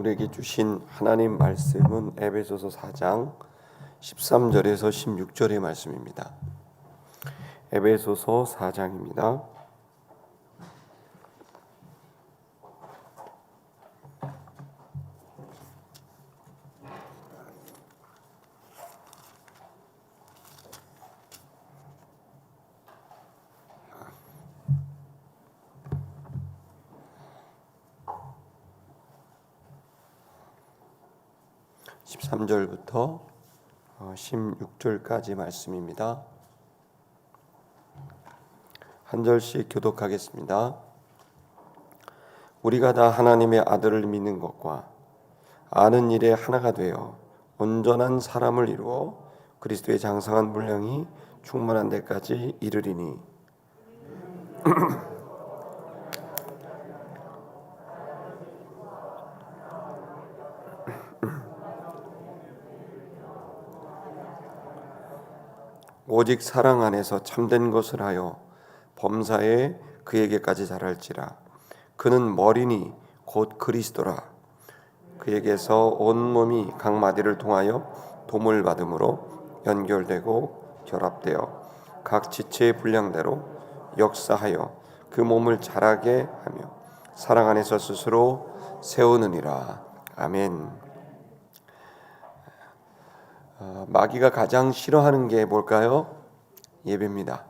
우리에게 주신 하나님 말씀은 에베소서 4장 13절에서 16절의 말씀입니다. 에베소서 4장입니다. (13절부터) 16절까지 말씀입니다. 한 절씩 교독하겠습니다. 우리가 다 하나님의 아들을 믿는 것과 아는 일에 하나가 되어 온전한 사람을 이루어 그리스도의 장성한 분량이 충만한 데까지 이르리니 오직 사랑 안에서 참된 것을 하여 범사에 그에게까지 자랄지라. 그는 머리니 곧 그리스도라. 그에게서 온 몸이 각 마디를 통하여 도움을 받음으로 연결되고 결합되어 각 지체의 분량대로 역사하여 그 몸을 자라게 하며 사랑 안에서 스스로 세우느니라. 아멘. 마귀가 가장 싫어하는 게 뭘까요? 예배입니다.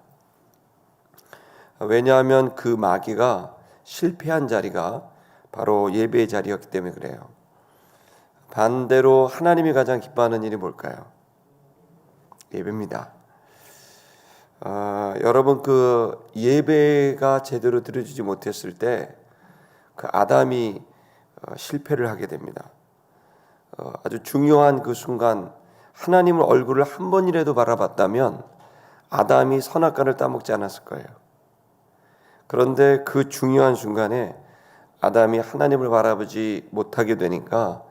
왜냐하면 그 마귀가 실패한 자리가 바로 예배의 자리였기 때문에 그래요. 반대로 하나님이 가장 기뻐하는 일이 뭘까요? 예배입니다. 여러분, 그 예배가 제대로 드려지지 못했을 때 그 아담이 실패를 하게 됩니다. 아주 중요한 그 순간 하나님의 얼굴을 한 번이라도 바라봤다면 아담이 선악과를 따먹지 않았을 거예요. 그런데 그 중요한 순간에 아담이 하나님을 바라보지 못하게 되니까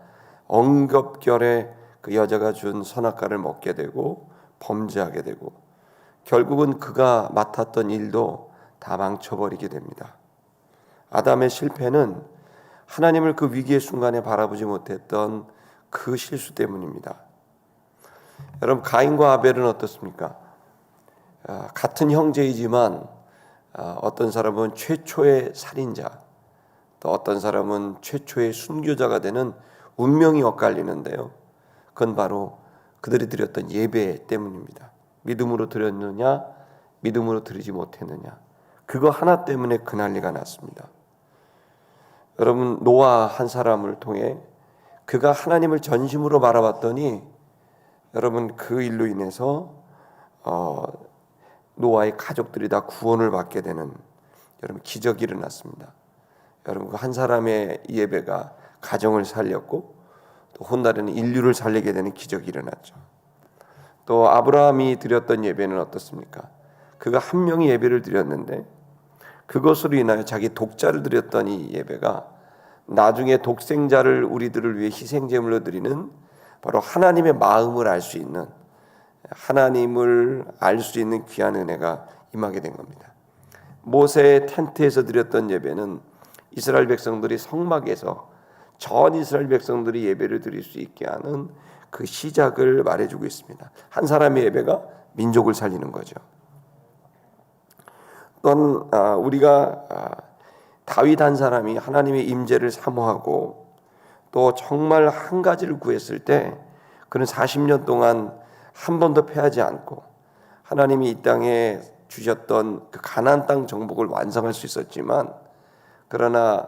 엉겁결에 그 여자가 준 선악과를 먹게 되고 범죄하게 되고 결국은 그가 맡았던 일도 다 망쳐버리게 됩니다. 아담의 실패는 하나님을 그 위기의 순간에 바라보지 못했던 그 실수 때문입니다. 여러분, 가인과 아벨은 어떻습니까? 같은 형제이지만 어떤 사람은 최초의 살인자, 또 어떤 사람은 최초의 순교자가 되는 운명이 엇갈리는데요. 그건 바로 그들이 드렸던 예배 때문입니다. 믿음으로 드렸느냐, 믿음으로 드리지 못했느냐, 그거 하나 때문에 그 난리가 났습니다. 여러분, 노아 한 사람을 통해 그가 하나님을 전심으로 바라봤더니 여러분, 그 일로 인해서 노아의 가족들이 다 구원을 받게 되는 여러분 기적이 일어났습니다. 여러분, 그 한 사람의 예배가 가정을 살렸고 또 훗날에는 인류를 살리게 되는 기적이 일어났죠. 또 아브라함이 드렸던 예배는 어떻습니까? 그가 한 명이 예배를 드렸는데 그것으로 인하여 자기 독자를 드렸던 이 예배가 나중에 독생자를 우리들을 위해 희생제물로 드리는 바로 하나님의 마음을 알 수 있는, 하나님을 알 수 있는 귀한 은혜가 임하게 된 겁니다. 모세의 텐트에서 드렸던 예배는 이스라엘 백성들이 성막에서 전 이스라엘 백성들이 예배를 드릴 수 있게 하는 그 시작을 말해주고 있습니다. 한 사람의 예배가 민족을 살리는 거죠. 또한 우리가 다윗 한 사람이 하나님의 임재를 사모하고 또 정말 한 가지를 구했을 때 그는 40년 동안 한 번도 패하지 않고 하나님이 이 땅에 주셨던 그 가나안 땅 정복을 완성할 수 있었지만, 그러나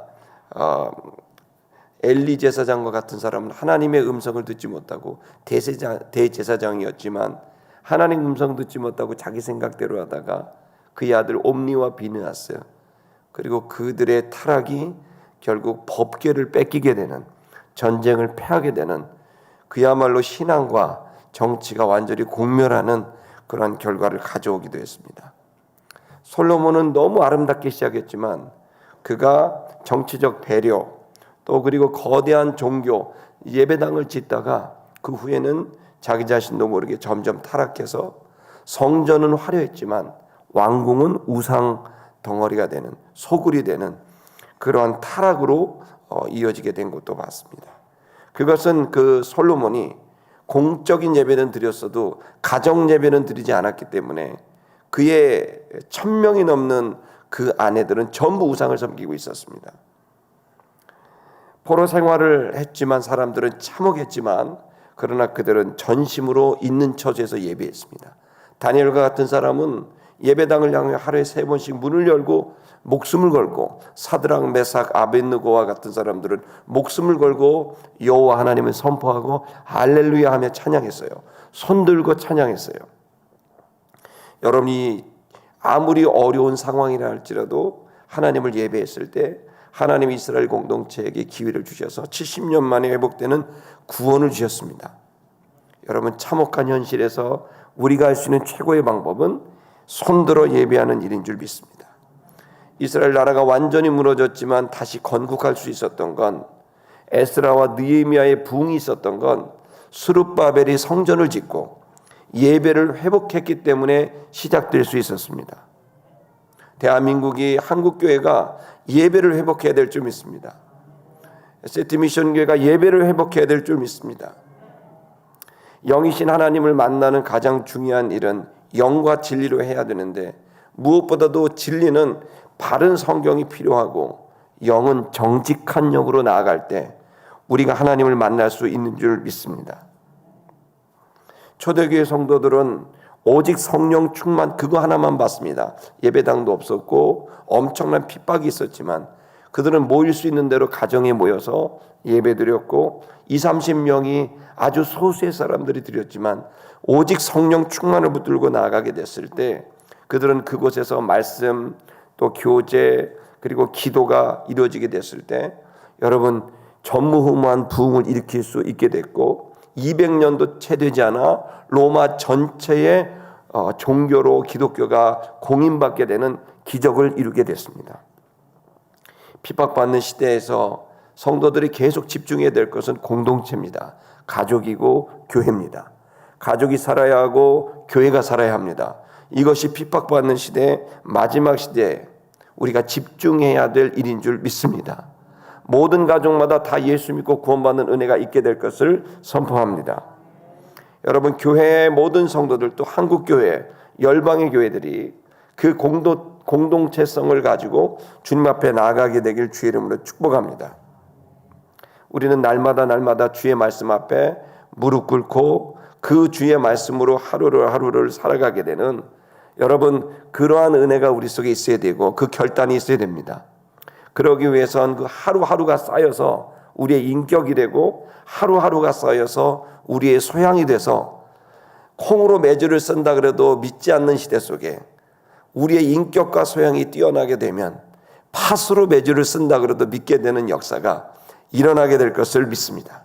엘리 제사장과 같은 사람은 하나님의 음성을 듣지 못하고 대제사장이었지만 하나님 음성 듣지 못하고 자기 생각대로 하다가 그의 아들 옴니와 비느하스, 그리고 그들의 타락이 결국 법궤를 뺏기게 되는, 전쟁을 패하게 되는, 그야말로 신앙과 정치가 완전히 공멸하는 그러한 결과를 가져오기도 했습니다. 솔로몬은 너무 아름답게 시작했지만 그가 정치적 배려, 또 그리고 거대한 종교 예배당을 짓다가 그 후에는 자기 자신도 모르게 점점 타락해서 성전은 화려했지만 왕궁은 우상 덩어리가 되는, 소굴이 되는 그러한 타락으로 이어지게 된 것도 맞습니다. 그것은 그 솔로몬이 공적인 예배는 드렸어도 가정 예배는 드리지 않았기 때문에 그의 1000명이 넘는 그 아내들은 전부 우상을 섬기고 있었습니다. 포로 생활을 했지만 사람들은 참혹했지만 그러나 그들은 전심으로 있는 처지에서 예배했습니다. 다니엘과 같은 사람은 예배당을 향해 하루에 3번씩 문을 열고 목숨을 걸고, 사드락 메삭 아벳느고와 같은 사람들은 목숨을 걸고 여호와 하나님을 선포하고 할렐루야 하며 찬양했어요. 손들고 찬양했어요. 여러분이 아무리 어려운 상황이라 할지라도 하나님을 예배했을 때 하나님 이스라엘 공동체에게 기회를 주셔서 70년 만에 회복되는 구원을 주셨습니다. 여러분, 참혹한 현실에서 우리가 할 수 있는 최고의 방법은 손들어 예배하는 일인 줄 믿습니다. 이스라엘 나라가 완전히 무너졌지만 다시 건국할 수 있었던 건, 에스라와 느헤미야의 부흥이 있었던 건 스룹바벨이 성전을 짓고 예배를 회복했기 때문에 시작될 수 있었습니다. 대한민국이 한국교회가 예배를 회복해야 될 줄 믿습니다. 세트미션교회가 예배를 회복해야 될 줄 믿습니다. 영이신 하나님을 만나는 가장 중요한 일은 영과 진리로 해야 되는데, 무엇보다도 진리는 바른 성경이 필요하고 영은 정직한 영으로 나아갈 때 우리가 하나님을 만날 수 있는 줄 믿습니다. 초대교회 성도들은 오직 성령 충만 그거 하나만 받습니다. 예배당도 없었고 엄청난 핍박이 있었지만 그들은 모일 수 있는 대로 가정에 모여서 예배드렸고 20-30명이 아주 소수의 사람들이 드렸지만 오직 성령 충만을 붙들고 나아가게 됐을 때 그들은 그곳에서 말씀 또 교제 그리고 기도가 이루어지게 됐을 때 여러분 전무후무한 부흥을 일으킬 수 있게 됐고 200년도 채 되지 않아 로마 전체의 종교로 기독교가 공인받게 되는 기적을 이루게 됐습니다. 핍박받는 시대에서 성도들이 계속 집중해야 될 것은 공동체입니다. 가족이고 교회입니다. 가족이 살아야 하고 교회가 살아야 합니다. 이것이 핍박받는 시대, 마지막 시대에 우리가 집중해야 될 일인 줄 믿습니다. 모든 가족마다 다 예수 믿고 구원받는 은혜가 있게 될 것을 선포합니다. 여러분, 교회의 모든 성도들 또 한국교회, 열방의 교회들이 그 공동체성을 가지고 주님 앞에 나아가게 되길 주의 이름으로 축복합니다. 우리는 날마다 주의 말씀 앞에 무릎 꿇고 그 주의 말씀으로 하루를 살아가게 되는 여러분 그러한 은혜가 우리 속에 있어야 되고 그 결단이 있어야 됩니다. 그러기 위해서는 그 하루하루가 쌓여서 우리의 인격이 되고 하루하루가 쌓여서 우리의 소양이 돼서 콩으로 매주를 쓴다 그래도 믿지 않는 시대 속에 우리의 인격과 소양이 뛰어나게 되면 팥으로 매주를 쓴다 그래도 믿게 되는 역사가 일어나게 될 것을 믿습니다.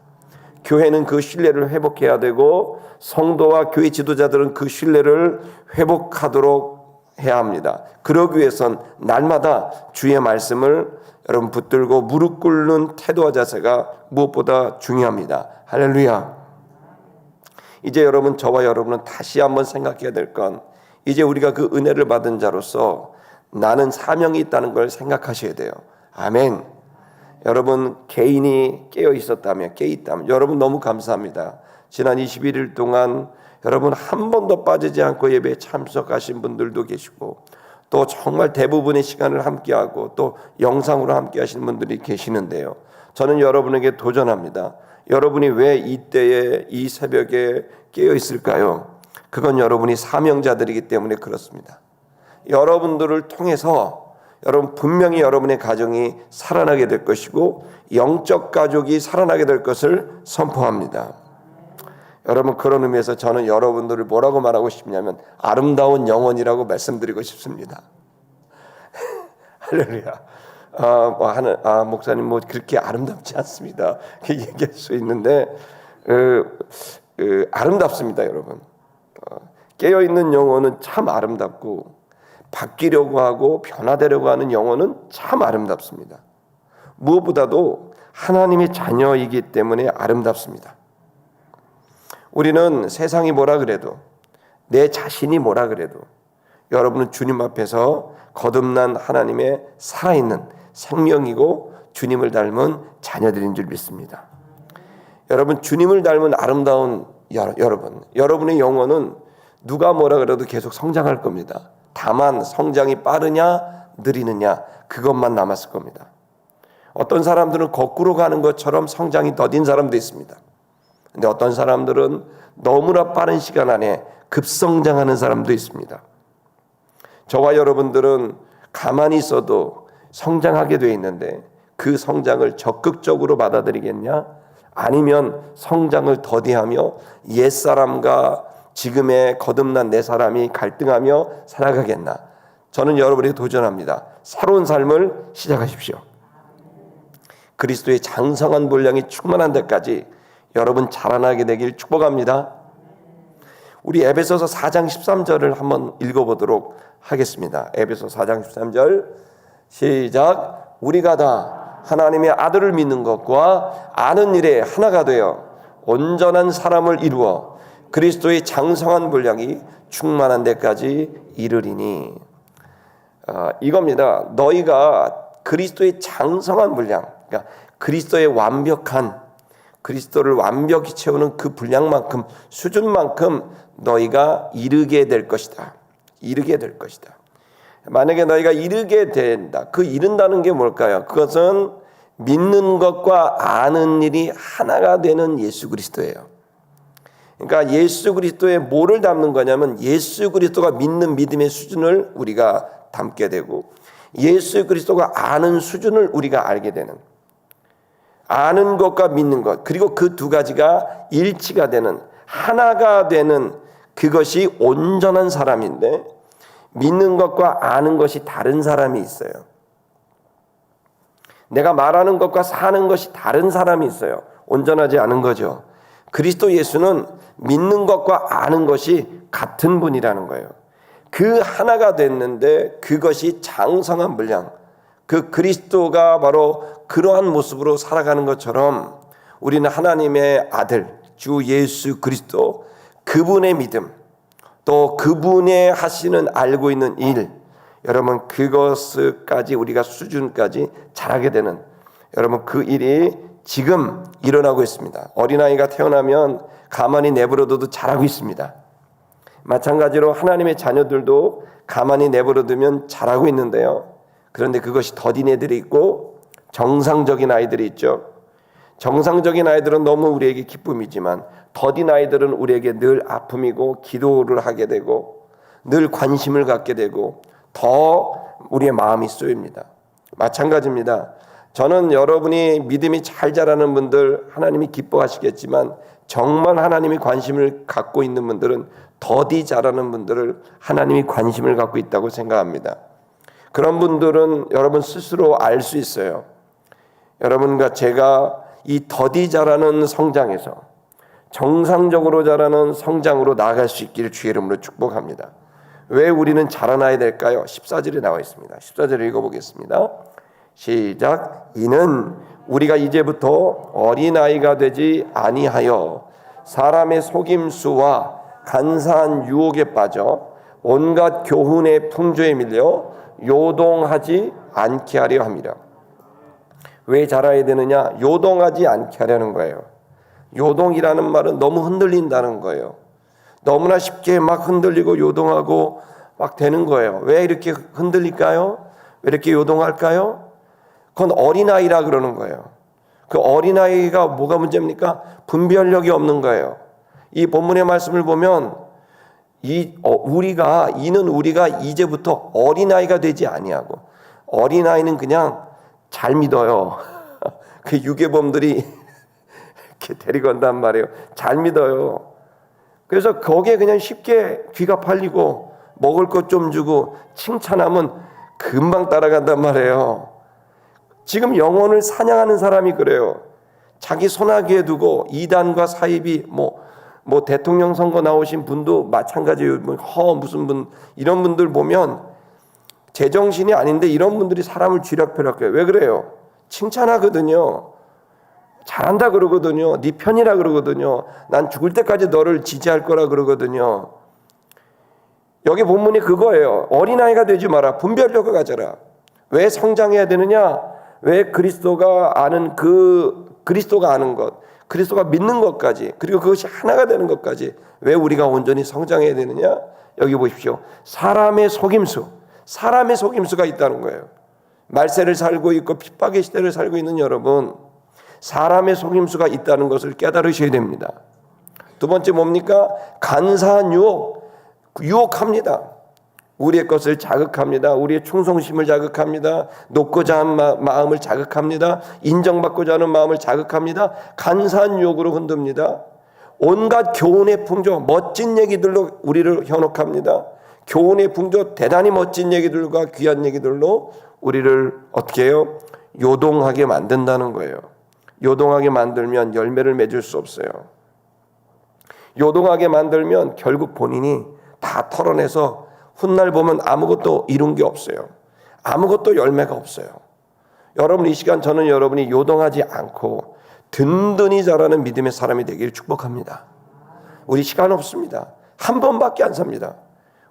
교회는 그 신뢰를 회복해야 되고 성도와 교회 지도자들은 그 신뢰를 회복하도록 해야 합니다. 그러기 위해선 날마다 주의 말씀을 여러분 붙들고 무릎 꿇는 태도와 자세가 무엇보다 중요합니다. 할렐루야. 이제 여러분 저와 여러분은 다시 한번 생각해야 될 건 이제 우리가 그 은혜를 받은 자로서 나는 사명이 있다는 걸 생각하셔야 돼요. 아멘. 여러분 개인이 깨어 있다면 여러분 너무 감사합니다. 지난 21일 동안 여러분 한 번도 빠지지 않고 예배에 참석하신 분들도 계시고 또 정말 대부분의 시간을 함께하고 또 영상으로 함께 하시는 분들이 계시는데요. 저는 여러분에게 도전합니다. 여러분이 왜 이때에 이 새벽에 깨어 있을까요? 그건 여러분이 사명자들이기 때문에 그렇습니다. 여러분들을 통해서 여러분 분명히 여러분의 가정이 살아나게 될 것이고 영적 가족이 살아나게 될 것을 선포합니다. 여러분 그런 의미에서 저는 여러분들을 뭐라고 말하고 싶냐면 아름다운 영혼이라고 말씀드리고 싶습니다. 할렐루야. 목사님 그렇게 아름답지 않습니다. 그렇게 얘기할 수 있는데 아름답습니다, 여러분. 깨어있는 영혼은 참 아름답고 바뀌려고 하고 변화되려고 하는 영혼은 참 아름답습니다. 무엇보다도 하나님의 자녀이기 때문에 아름답습니다. 우리는 세상이 뭐라 그래도 내 자신이 뭐라 그래도 여러분은 주님 앞에서 거듭난 하나님의 살아있는 생명이고 주님을 닮은 자녀들인 줄 믿습니다. 여러분, 주님을 닮은 아름다운 여러분의 영혼은 누가 뭐라 그래도 계속 성장할 겁니다. 다만 성장이 빠르냐 느리느냐 그것만 남았을 겁니다. 어떤 사람들은 거꾸로 가는 것처럼 성장이 더딘 사람도 있습니다. 근데 어떤 사람들은 너무나 빠른 시간 안에 급성장하는 사람도 있습니다. 저와 여러분들은 가만히 있어도 성장하게 돼 있는데 그 성장을 적극적으로 받아들이겠냐? 아니면 성장을 더디하며 옛사람과 지금의 거듭난 내 사람이 갈등하며 살아가겠나? 저는 여러분에게 도전합니다. 새로운 삶을 시작하십시오. 그리스도의 장성한 분량이 충만한 데까지 여러분 자라나게 되길 축복합니다. 우리 에베소서 4장 13절을 한번 읽어보도록 하겠습니다. 에베소 4장 13절 시작. 우리가 다 하나님의 아들을 믿는 것과 아는 일에 하나가 되어 온전한 사람을 이루어 그리스도의 장성한 분량이 충만한 데까지 이르리니. 이겁니다. 너희가 그리스도의 장성한 분량, 그러니까 그리스도의 완벽한, 그리스도를 완벽히 채우는 그 분량만큼, 수준만큼 너희가 이르게 될 것이다. 이르게 될 것이다. 만약에 너희가 이르게 된다. 그 이른다는 게 뭘까요? 그것은 믿는 것과 아는 일이 하나가 되는 예수 그리스도예요. 그러니까 예수 그리스도에 뭐를 담는 거냐면 예수 그리스도가 믿는 믿음의 수준을 우리가 담게 되고 예수 그리스도가 아는 수준을 우리가 알게 되는, 아는 것과 믿는 것, 그리고 그 두 가지가 일치가 되는, 하나가 되는 그것이 온전한 사람인데 믿는 것과 아는 것이 다른 사람이 있어요. 내가 말하는 것과 사는 것이 다른 사람이 있어요. 온전하지 않은 거죠. 그리스도 예수는 믿는 것과 아는 것이 같은 분이라는 거예요. 그 하나가 됐는데 그것이 장성한 분량, 그 그리스도가 바로 그러한 모습으로 살아가는 것처럼 우리는 하나님의 아들 주 예수 그리스도, 그분의 믿음, 또 그분의 하시는 알고 있는 일, 여러분 그것까지 우리가 수준까지 잘하게 되는, 여러분 그 일이 지금 일어나고 있습니다. 어린아이가 태어나면 가만히 내버려둬도 잘하고 있습니다. 마찬가지로 하나님의 자녀들도 가만히 내버려두면 잘하고 있는데요. 그런데 그것이 더딘 애들이 있고 정상적인 아이들이 있죠. 정상적인 아이들은 너무 우리에게 기쁨이지만 더딘 아이들은 우리에게 늘 아픔이고 기도를 하게 되고 늘 관심을 갖게 되고 더 우리의 마음이 쏘입니다. 마찬가지입니다. 저는 여러분이 믿음이 잘 자라는 분들 하나님이 기뻐하시겠지만 정말 하나님이 관심을 갖고 있는 분들은 더디 자라는 분들을 하나님이 관심을 갖고 있다고 생각합니다. 그런 분들은 여러분 스스로 알 수 있어요. 여러분과 제가 이 더디 자라는 성장에서 정상적으로 자라는 성장으로 나아갈 수 있기를 주의 이름으로 축복합니다. 왜 우리는 자라나야 될까요? 14절에 나와 있습니다. 14절을 읽어보겠습니다. 시작. 이는 우리가 이제부터 어린아이가 되지 아니하여 사람의 속임수와 간사한 유혹에 빠져 온갖 교훈의 풍조에 밀려 요동하지 않게 하려 합니다. 왜 자라야 되느냐? 요동하지 않게 하려는 거예요. 요동이라는 말은 너무 흔들린다는 거예요. 너무나 쉽게 막 흔들리고 요동하고 막 되는 거예요. 왜 이렇게 흔들릴까요? 왜 이렇게 요동할까요? 그건 어린아이라 그러는 거예요. 그 어린아이가 뭐가 문제입니까? 분별력이 없는 거예요. 이 본문의 말씀을 보면 우리가 이제부터 어린아이가 되지 아니하고, 어린아이는 그냥 잘 믿어요. 그 유괴범들이 이렇게 데리고 온단 말이에요. 잘 믿어요. 그래서 거기에 그냥 쉽게 귀가 팔리고 먹을 것 좀 주고 칭찬하면 금방 따라간단 말이에요. 지금 영혼을 사냥하는 사람이 그래요. 자기 손아귀에 두고 이단과 사입이 뭐 대통령 선거 나오신 분도 마찬가지예요. 무슨 분 이런 분들 보면 제정신이 아닌데 이런 분들이 사람을 쥐락펴락해요. 왜 그래요? 칭찬하거든요. 잘한다 그러거든요. 네 편이라 그러거든요. 난 죽을 때까지 너를 지지할 거라 그러거든요. 여기 본문이 그거예요. 어린아이가 되지 마라. 분별력을 가져라. 왜 성장해야 되느냐? 왜 그리스도가 아는 것, 그리스도가 믿는 것까지, 그리고 그것이 하나가 되는 것까지 왜 우리가 온전히 성장해야 되느냐? 여기 보십시오. 사람의 속임수가 있다는 거예요. 말세를 살고 있고 핍박의 시대를 살고 있는 여러분, 사람의 속임수가 있다는 것을 깨달으셔야 됩니다. 두 번째 뭡니까? 간사한 유혹합니다. 우리의 것을 자극합니다. 우리의 충성심을 자극합니다. 높고자 하는 마음을 자극합니다. 인정받고자 하는 마음을 자극합니다. 간사한 유혹으로 흔듭니다. 온갖 교훈의 풍조, 멋진 얘기들로 우리를 현혹합니다. 교훈의 풍조, 대단히 멋진 얘기들과 귀한 얘기들로 우리를 어떻게 해요? 요동하게 만든다는 거예요. 요동하게 만들면 열매를 맺을 수 없어요. 요동하게 만들면 결국 본인이 다 털어내서 훗날 보면 아무것도 이룬 게 없어요. 아무것도 열매가 없어요. 여러분, 이 시간 저는 여러분이 요동하지 않고 든든히 자라는 믿음의 사람이 되기를 축복합니다. 우리 시간 없습니다. 한 번밖에 안 삽니다.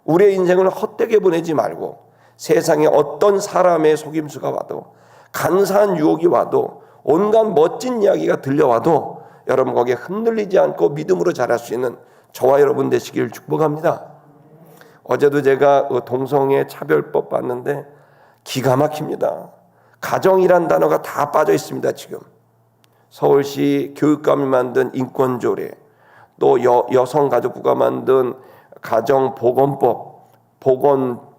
우리의 인생을 헛되게 보내지 말고 세상에 어떤 사람의 속임수가 와도, 간사한 유혹이 와도, 온갖 멋진 이야기가 들려와도 여러분 거기에 흔들리지 않고 믿음으로 자랄 수 있는 저와 여러분 되시기를 축복합니다. 어제도 제가 동성애 차별법 봤는데 기가 막힙니다. 가정이란 단어가 다 빠져 있습니다. 지금 서울시 교육감이 만든 인권조례, 또 여성가족부가 만든 가정보건법,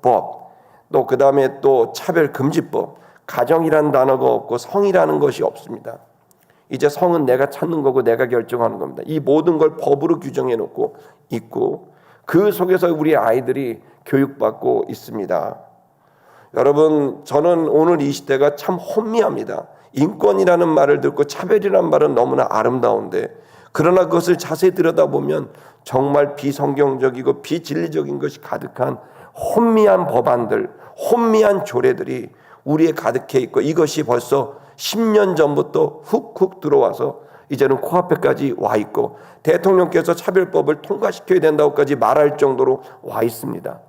또 그 다음에 또 차별금지법. 가정이란 단어가 없고 성이라는 것이 없습니다. 이제 성은 내가 찾는 거고 내가 결정하는 겁니다. 이 모든 걸 법으로 규정해 놓고 있고 그 속에서 우리 아이들이 교육받고 있습니다. 여러분, 저는 오늘 이 시대가 참 혼미합니다. 인권이라는 말을 듣고 차별이라는 말은 너무나 아름다운데, 그러나 그것을 자세히 들여다보면 정말 비성경적이고 비진리적인 것이 가득한 혼미한 법안들, 혼미한 조례들이 우리에 가득해 있고, 이것이 벌써 10년 전부터 훅훅 들어와서 이제는 코앞에까지 와 있고, 대통령께서 차별법을 통과시켜야 된다고까지 말할 정도로 와 있습니다.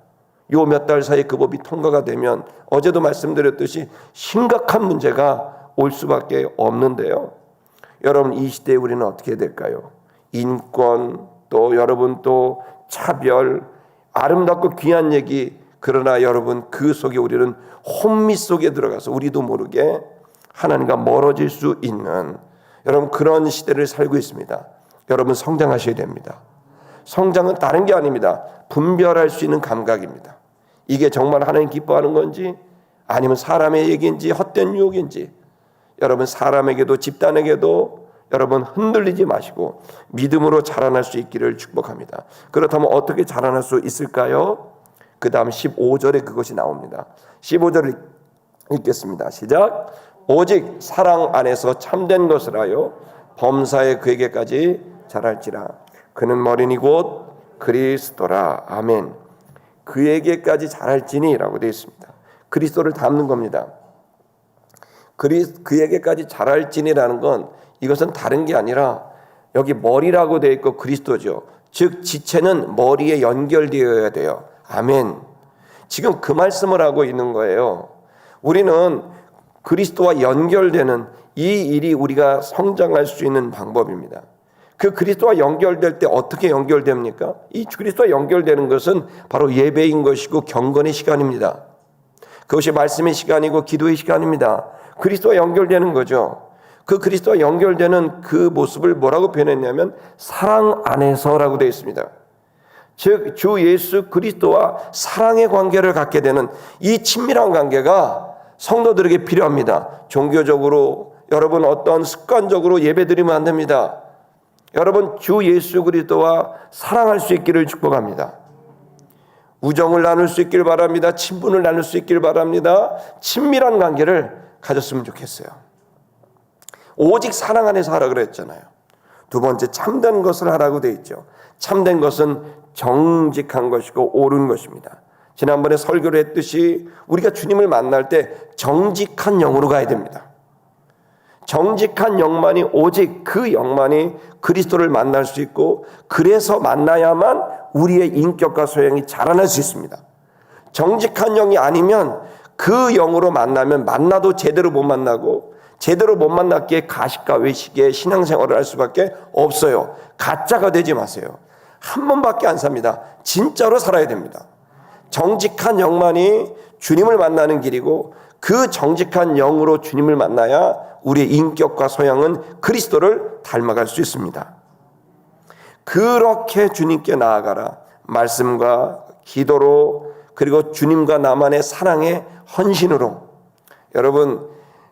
요 몇 달 사이에 그 법이 통과가 되면 어제도 말씀드렸듯이 심각한 문제가 올 수밖에 없는데요. 여러분, 이 시대에 우리는 어떻게 해야 될까요? 인권, 또 여러분 또 차별, 아름답고 귀한 얘기, 그러나 여러분 그 속에 우리는 혼미 속에 들어가서 우리도 모르게 하나님과 멀어질 수 있는 여러분 그런 시대를 살고 있습니다. 여러분 성장하셔야 됩니다. 성장은 다른 게 아닙니다. 분별할 수 있는 감각입니다. 이게 정말 하나님 기뻐하는 건지 아니면 사람의 얘기인지 헛된 유혹인지, 여러분 사람에게도 집단에게도 여러분 흔들리지 마시고 믿음으로 자라날 수 있기를 축복합니다. 그렇다면 어떻게 자라날 수 있을까요? 그 다음 15절에 그것이 나옵니다. 15절을 읽겠습니다. 시작. 오직 사랑 안에서 참된 것을 하여 범사에 그에게까지 자랄지라. 그는 머리니 곧 그리스도라. 아멘. 그에게까지 자랄지니 라고 되어 있습니다. 그리스도를 닮는 겁니다. 그에게까지 자랄지니라는 건 이것은 다른 게 아니라 여기 머리라고 되어 있고 그리스도죠. 즉 지체는 머리에 연결되어야 돼요. 아멘. 지금 그 말씀을 하고 있는 거예요. 우리는 그리스도와 연결되는 이 일이 우리가 성장할 수 있는 방법입니다. 그 그리스도와 연결될 때 어떻게 연결됩니까? 이 그리스도와 연결되는 것은 바로 예배인 것이고 경건의 시간입니다. 그것이 말씀의 시간이고 기도의 시간입니다. 그리스도와 연결되는 거죠. 그 그리스도와 연결되는 그 모습을 뭐라고 표현했냐면 사랑 안에서라고 되어 있습니다. 즉 주 예수 그리스도와 사랑의 관계를 갖게 되는 이 친밀한 관계가 성도들에게 필요합니다. 종교적으로 여러분 어떤 습관적으로 예배드리면 안 됩니다. 여러분 주 예수 그리스도와 사랑할 수 있기를 축복합니다. 우정을 나눌 수 있기를 바랍니다. 친분을 나눌 수 있기를 바랍니다. 친밀한 관계를 가졌으면 좋겠어요. 오직 사랑 안에서 하라 그랬잖아요. 두 번째 참된 것을 하라고 돼 있죠. 참된 것은 정직한 것이고 옳은 것입니다. 지난번에 설교를 했듯이 우리가 주님을 만날 때 정직한 영으로 가야 됩니다. 정직한 영만이, 오직 그 영만이 그리스도를 만날 수 있고, 그래서 만나야만 우리의 인격과 소양이 자라날 수 있습니다. 정직한 영이 아니면 그 영으로 만나면 만나도 제대로 못 만나고 제대로 못 만났기에 가식과 외식의 신앙생활을 할 수밖에 없어요. 가짜가 되지 마세요. 한 번밖에 안 삽니다. 진짜로 살아야 됩니다. 정직한 영만이 주님을 만나는 길이고 그 정직한 영으로 주님을 만나야 우리의 인격과 소양은 그리스도를 닮아갈 수 있습니다. 그렇게 주님께 나아가라. 말씀과 기도로 그리고 주님과 나만의 사랑의 헌신으로. 여러분,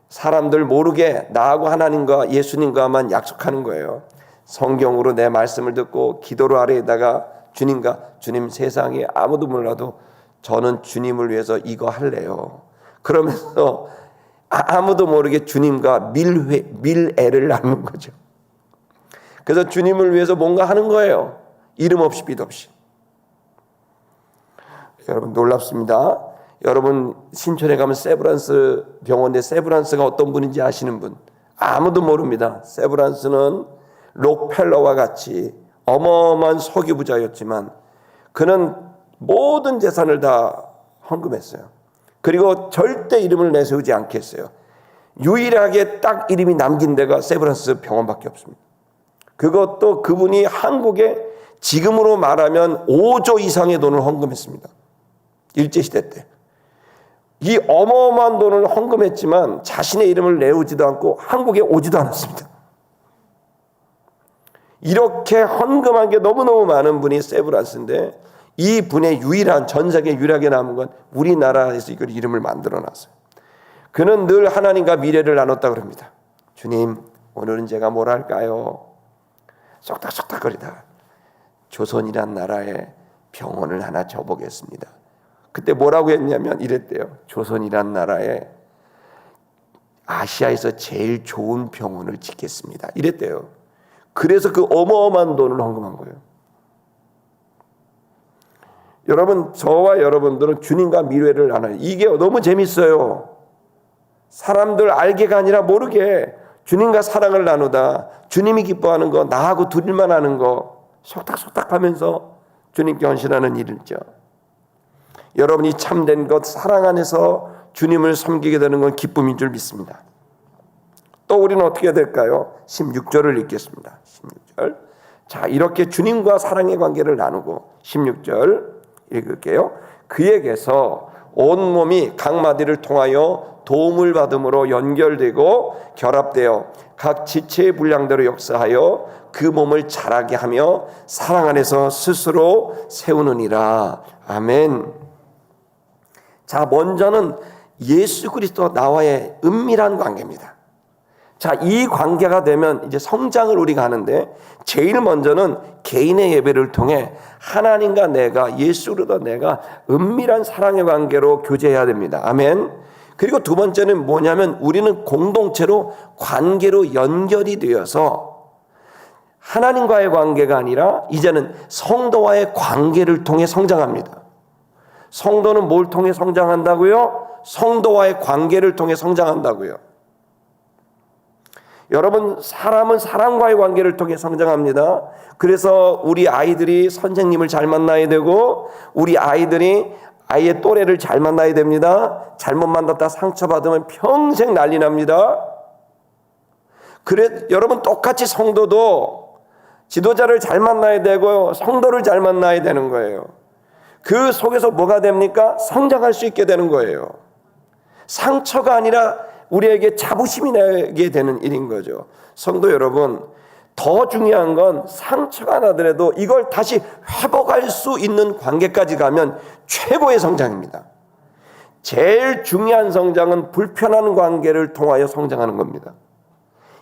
사람들 모르게 나하고 하나님과 예수님과만 약속하는 거예요. 성경으로 내 말씀을 듣고 기도로 아래에다가 주님 세상에 아무도 몰라도 저는 주님을 위해서 이거 할래요. 그러면서 아무도 모르게 주님과 밀애를 나누는 거죠. 그래서 주님을 위해서 뭔가 하는 거예요. 이름 없이 빛 없이. 여러분 놀랍습니다. 여러분 신촌에 가면 세브란스 병원인데 세브란스가 어떤 분인지 아시는 분? 아무도 모릅니다. 세브란스는 록펠러와 같이 어마어마한 석유 부자였지만 그는 모든 재산을 다 헌금했어요. 그리고 절대 이름을 내세우지 않겠어요. 유일하게 딱 이름이 남긴 데가 세브란스 병원밖에 없습니다. 그것도 그분이 한국에 지금으로 말하면 5조 이상의 돈을 헌금했습니다. 일제시대 때. 이 어마어마한 돈을 헌금했지만 자신의 이름을 내우지도 않고 한국에 오지도 않았습니다. 이렇게 헌금한 게 너무너무 많은 분이 세브란스인데 이 분의 유일한 전 세계 유일하게 남은 건 우리나라에서 이걸 이름을 만들어 놨어요. 그는 늘 하나님과 미래를 나눴다 그럽니다. 주님, 오늘은 제가 뭘 할까요? 쏙닥쏙닥거리다 조선이란 나라에 병원을 하나 줘보겠습니다. 그때 뭐라고 했냐면 이랬대요. 조선이란 나라에 아시아에서 제일 좋은 병원을 짓겠습니다. 이랬대요. 그래서 그 어마어마한 돈을 헌금한 거예요. 여러분, 저와 여러분들은 주님과 미래를 나눠요. 이게 너무 재밌어요. 사람들 알게가 아니라 모르게 주님과 사랑을 나누다 주님이 기뻐하는 거, 나하고 둘만 하는 거 속닥속닥 하면서 주님께 헌신하는 일이죠. 여러분이 참된 것, 사랑 안에서 주님을 섬기게 되는 건 기쁨인 줄 믿습니다. 또 우리는 어떻게 해야 될까요? 16절을 읽겠습니다. 16절. 자, 이렇게 주님과 사랑의 관계를 나누고 16절 읽을게요. 그에게서 온몸이 각 마디를 통하여 도움을 받음으로 연결되고 결합되어 각 지체의 분량대로 역사하여 그 몸을 자라게 하며 사랑 안에서 스스로 세우느니라. 아멘. 자, 먼저는 예수 그리스도 나와의 은밀한 관계입니다. 자, 이 관계가 되면 이제 성장을 우리가 하는데 제일 먼저는 개인의 예배를 통해 하나님과 내가, 예수 그리스도 내가 은밀한 사랑의 관계로 교제해야 됩니다. 아멘. 그리고 두 번째는 뭐냐면 우리는 공동체로 관계로 연결이 되어서 하나님과의 관계가 아니라 이제는 성도와의 관계를 통해 성장합니다. 성도는 뭘 통해 성장한다고요? 성도와의 관계를 통해 성장한다고요. 여러분, 사람은 사람과의 관계를 통해 성장합니다. 그래서 우리 아이들이 선생님을 잘 만나야 되고 우리 아이들이 아이의 또래를 잘 만나야 됩니다. 잘못 만났다 상처받으면 평생 난리 납니다. 그래, 여러분 똑같이 성도도 지도자를 잘 만나야 되고 성도를 잘 만나야 되는 거예요. 그 속에서 뭐가 됩니까? 성장할 수 있게 되는 거예요. 상처가 아니라 우리에게 자부심이 나게 되는 일인 거죠. 성도 여러분, 더 중요한 건 상처가 나더라도 이걸 다시 회복할 수 있는 관계까지 가면 최고의 성장입니다. 제일 중요한 성장은 불편한 관계를 통하여 성장하는 겁니다.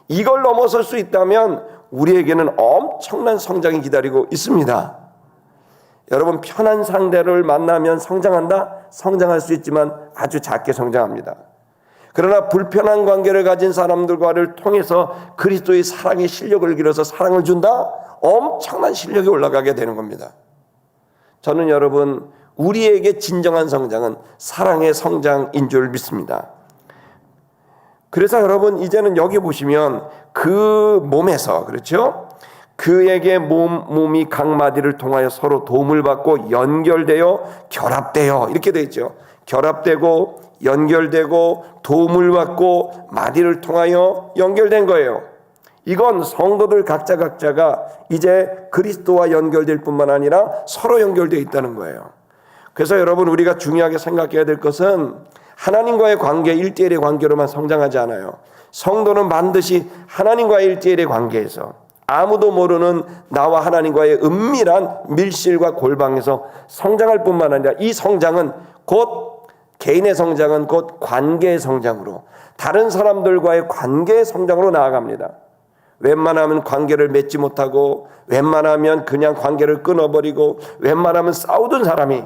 이걸 넘어설 수 있다면 우리에게는 엄청난 성장이 기다리고 있습니다. 여러분, 편한 상대를 만나면 성장한다? 성장할 수 있지만 아주 작게 성장합니다. 그러나 불편한 관계를 가진 사람들과를 통해서 그리스도의 사랑의 실력을 길어서 사랑을 준다? 엄청난 실력이 올라가게 되는 겁니다. 저는 여러분, 우리에게 진정한 성장은 사랑의 성장인 줄 믿습니다. 그래서 여러분, 이제는 여기 보시면 그 몸에서, 그렇죠? 그에게 몸이 각 마디를 통하여 서로 도움을 받고 연결되어 결합되어 이렇게 되어 있죠. 결합되고 연결되고 도움을 받고 마디를 통하여 연결된 거예요. 이건 성도들 각자가 이제 그리스도와 연결될 뿐만 아니라 서로 연결되어 있다는 거예요. 그래서 여러분, 우리가 중요하게 생각해야 될 것은 하나님과의 관계, 1대1의 관계로만 성장하지 않아요. 성도는 반드시 하나님과의 1대1의 관계에서 아무도 모르는 나와 하나님과의 은밀한 밀실과 골방에서 성장할 뿐만 아니라 이 성장은 곧 개인의 성장은 곧 관계의 성장으로, 다른 사람들과의 관계의 성장으로 나아갑니다. 웬만하면 관계를 맺지 못하고, 웬만하면 그냥 관계를 끊어버리고, 웬만하면 싸우던 사람이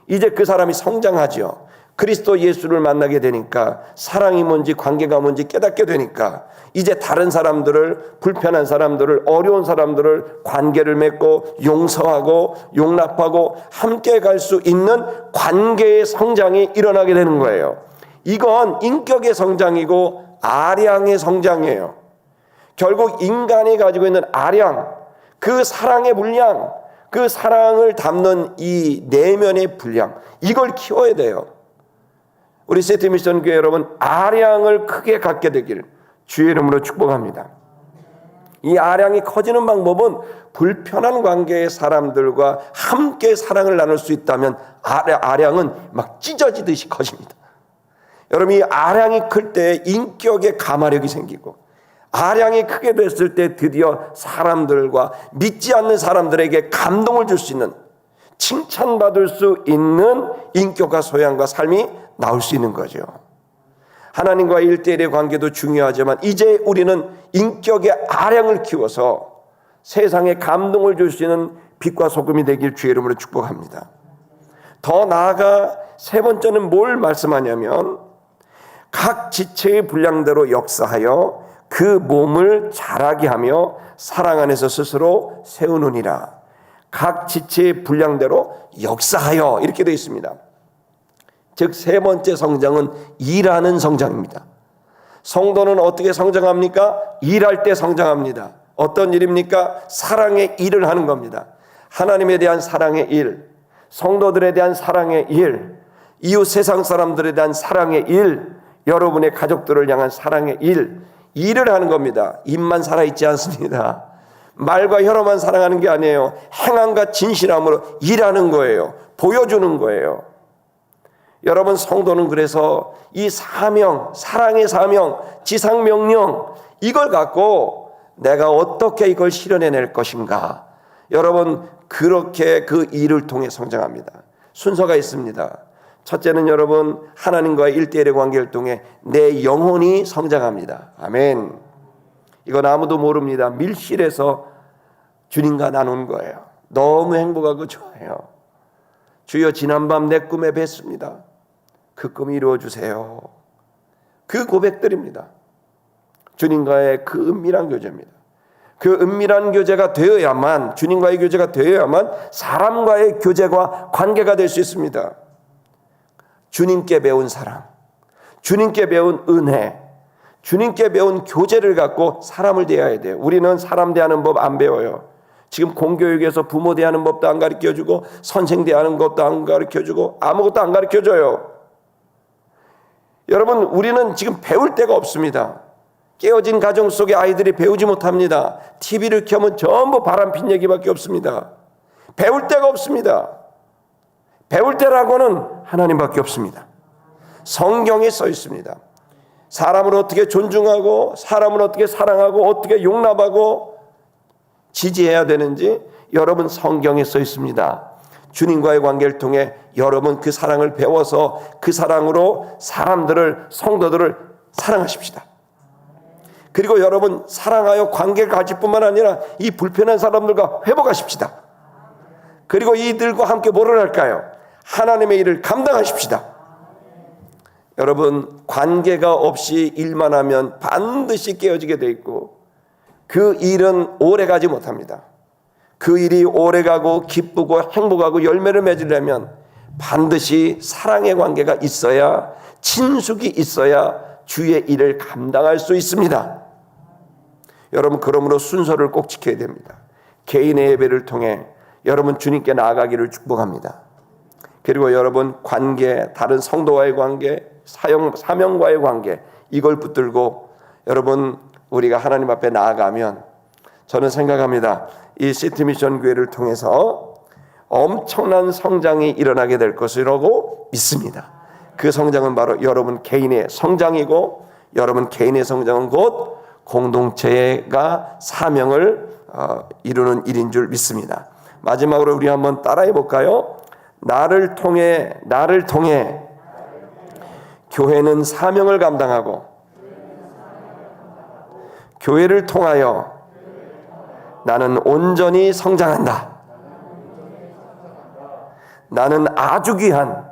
이제 그 사람이 성장하죠. 그리스도 예수를 만나게 되니까 사랑이 뭔지 관계가 뭔지 깨닫게 되니까 이제 다른 사람들을, 불편한 사람들을, 어려운 사람들을 관계를 맺고 용서하고 용납하고 함께 갈 수 있는 관계의 성장이 일어나게 되는 거예요. 이건 인격의 성장이고 아량의 성장이에요. 결국 인간이 가지고 있는 아량, 그 사랑의 분량, 그 사랑을 담는 이 내면의 분량, 이걸 키워야 돼요. 우리 세트 미션 교회 여러분, 아량을 크게 갖게 되기를 주의 이름으로 축복합니다. 이 아량이 커지는 방법은 불편한 관계의 사람들과 함께 사랑을 나눌 수 있다면 아량은 막 찢어지듯이 커집니다. 여러분, 이 아량이 클 때 인격의 가마력이 생기고, 아량이 크게 됐을 때 드디어 사람들과 믿지 않는 사람들에게 감동을 줄 수 있는, 칭찬받을 수 있는 인격과 소양과 삶이 나올 수 있는 거죠. 하나님과 1대1의 관계도 중요하지만 이제 우리는 인격의 아량을 키워서 세상에 감동을 줄 수 있는 빛과 소금이 되길 주의 이름으로 축복합니다. 더 나아가 세 번째는 뭘 말씀하냐면, 각 지체의 분량대로 역사하여 그 몸을 자라게 하며 사랑 안에서 스스로 세우느니라. 각 지체의 분량대로 역사하여, 이렇게 되어 있습니다. 즉 세 번째 성장은 일하는 성장입니다. 성도는 어떻게 성장합니까? 일할 때 성장합니다. 어떤 일입니까? 사랑의 일을 하는 겁니다. 하나님에 대한 사랑의 일, 성도들에 대한 사랑의 일, 이웃 세상 사람들에 대한 사랑의 일, 여러분의 가족들을 향한 사랑의 일을 하는 겁니다. 입만 살아있지 않습니다. 말과 혀로만 사랑하는 게 아니에요. 행함과 진실함으로 일하는 거예요. 보여주는 거예요. 여러분, 성도는 그래서 이 사명, 사랑의 사명, 지상명령, 이걸 갖고 내가 어떻게 이걸 실현해낼 것인가, 여러분, 그렇게 그 일을 통해 성장합니다. 순서가 있습니다. 첫째는 여러분, 하나님과의 1대1의 관계를 통해 내 영혼이 성장합니다. 아멘. 이건 아무도 모릅니다. 밀실에서 주님과 나눈 거예요. 너무 행복하고 좋아요. 주여, 지난밤 내 꿈에 뵀습니다. 그 꿈이 이루어주세요. 그 고백들입니다. 주님과의 그 은밀한 교제입니다. 그 은밀한 교제가 되어야만, 주님과의 교제가 되어야만 사람과의 교제와 관계가 될 수 있습니다. 주님께 배운 사랑, 주님께 배운 은혜, 주님께 배운 교제를 갖고 사람을 대해야 돼요. 우리는 사람 대하는 법 안 배워요. 지금 공교육에서 부모 대하는 법도 안 가르쳐주고, 선생 대하는 것도 안 가르쳐주고, 아무것도 안 가르쳐줘요. 여러분, 우리는 지금 배울 데가 없습니다. 깨어진 가정 속에 아이들이 배우지 못합니다. TV를 켜면 전부 바람핀 얘기밖에 없습니다. 배울 데가 없습니다. 배울 때라고는 하나님밖에 없습니다. 성경에 써 있습니다. 사람을 어떻게 존중하고, 사람을 어떻게 사랑하고, 어떻게 용납하고 지지해야 되는지 여러분, 성경에 써 있습니다. 주님과의 관계를 통해 여러분 그 사랑을 배워서 그 사랑으로 사람들을, 성도들을 사랑하십시다. 그리고 여러분, 사랑하여 관계를 가질 뿐만 아니라 이 불편한 사람들과 회복하십시다. 그리고 이들과 함께 뭐를 할까요? 하나님의 일을 감당하십시다. 여러분, 관계가 없이 일만 하면 반드시 깨어지게 돼 있고, 그 일은 오래가지 못합니다. 그 일이 오래가고 기쁘고 행복하고 열매를 맺으려면 반드시 사랑의 관계가 있어야, 친숙이 있어야 주의 일을 감당할 수 있습니다. 여러분, 그러므로 순서를 꼭 지켜야 됩니다. 개인의 예배를 통해 여러분 주님께 나아가기를 축복합니다. 그리고 여러분 관계, 다른 성도와의 관계, 사명과의 관계, 이걸 붙들고 여러분 우리가 하나님 앞에 나아가면 저는 생각합니다. 이 시티미션 교회를 통해서 엄청난 성장이 일어나게 될 것이라고 믿습니다. 그 성장은 바로 여러분 개인의 성장이고, 여러분 개인의 성장은 곧 공동체가 사명을 이루는 일인 줄 믿습니다. 마지막으로 우리 한번 따라해 볼까요? 나를 통해 교회는 사명을 감당하고, 교회를 통하여 나는 온전히 성장한다. 나는 아주 귀한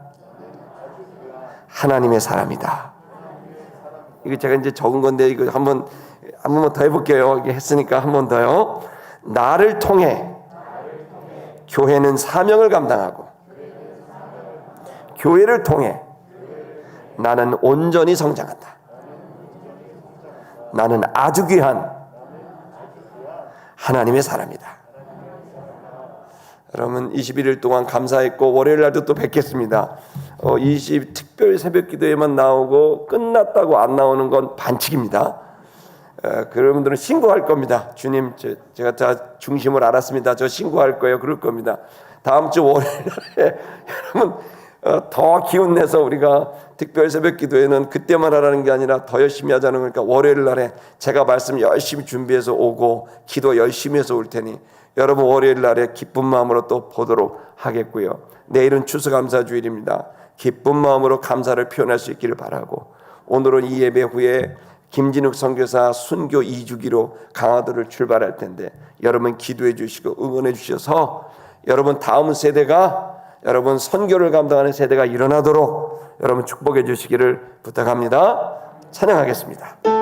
하나님의 사람이다. 이거 제가 이제 적은 건데 이거 한 번만 더 해볼게요. 이게 했으니까 한 번 더요. 나를 통해 교회는 사명을 감당하고, 교회를 통해 나는 온전히 성장한다. 나는 아주 귀한 하나님의 사람이다. 여러분 21일 동안 감사했고, 월요일 날도 또 뵙겠습니다. 20 특별 새벽 기도에만 나오고 끝났다고 안 나오는 건 반칙입니다. 그분들은 신고할 겁니다. 주님, 제가 다 중심을 알았습니다. 저 신고할 거예요. 그럴 겁니다. 다음 주 월요일 날에 여러분 더 기운 내서 우리가 특별 새벽 기도에는 그때만 하라는 게 아니라 더 열심히 하자는 거니까, 월요일 날에 제가 말씀 열심히 준비해서 오고 기도 열심히 해서 올 테니 여러분 월요일 날에 기쁜 마음으로 또 보도록 하겠고요. 내일은 추수감사주일입니다. 기쁜 마음으로 감사를 표현할 수 있기를 바라고, 오늘은 이 예배 후에 김진욱 선교사 순교 2주기로 강화도를 출발할 텐데 여러분 기도해 주시고 응원해 주셔서 여러분 다음 세대가, 여러분 선교를 감당하는 세대가 일어나도록 여러분 축복해 주시기를 부탁합니다. 찬양하겠습니다.